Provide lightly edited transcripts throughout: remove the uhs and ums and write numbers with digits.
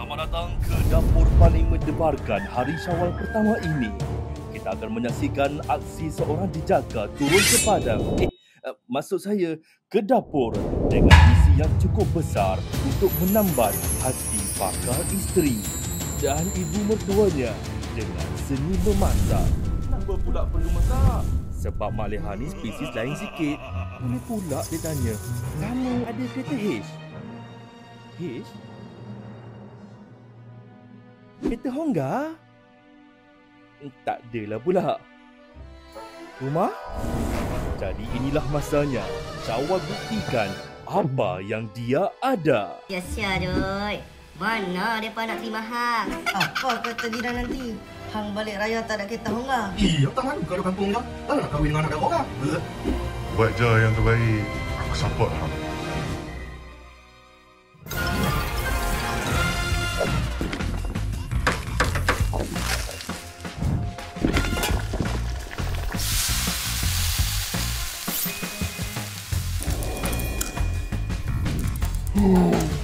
Selamat datang ke dapur paling mendebarkan hari Syawal pertama ini. Kita akan menyaksikan aksi seorang dijaka turun ke padang. Maksud saya ke dapur dengan misi yang cukup besar untuk menambat hati bakal isteri dan ibu mertuanya dengan seni memasak. Kenapa pula perlu masak? Sebab Mak Leha ni spesies lain sikit. Boleh pula dia tanya, kamu ada kereta H? H? Kereta Honda? Tak adalah pula. Rumah? Jadi inilah masanya Syawal buktikan apa yang dia ada. Sia-sia Doi. Mana mereka nak terima hang? Apa kata Dina nanti? Hang balik raya tak ada kereta Honda. Iya, tak malu kalau kampung kau. Tak nak kahwin dengan anak orang. Buat je yang terbaik. Aku support lah.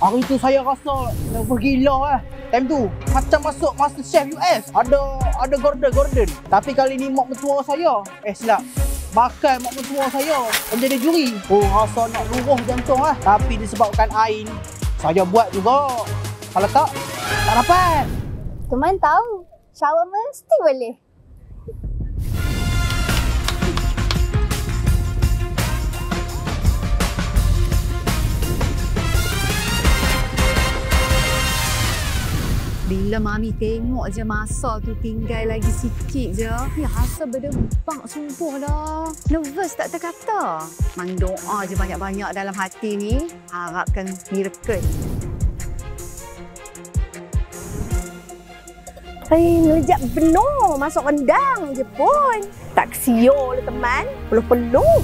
Hari tu saya rasa nervous gila Time tu macam masuk MasterChef US. Ada Gordon. Tapi kali ni mak mentua saya. Silap. Bakal mak mentua saya menjadi juri. Rasa nak luruh jantung Tapi disebabkan Ain, saya buat juga. Kalau tak dapat. Teman tahu, Syawal mesti boleh. Bila Mami tengok je masa tu tinggal lagi sikit je, ya rasa berdebak sumpah dah. Nervous tak terkata. Mang doa je banyak-banyak dalam hati ni, harapkan miracle. Melejak penuh, masuk rendang je pun. Tak kesiyo lah teman, peluh-peluh.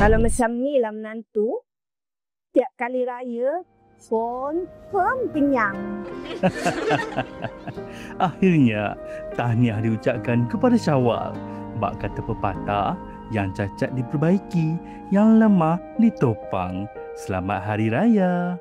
Kalau macam ni lah menantu, tiap kali raya, confirm kenyang. Akhirnya, tahniah diucapkan kepada Syawal. Bak kata pepatah, yang cacat diperbaiki, yang lemah ditopang. Selamat Hari Raya.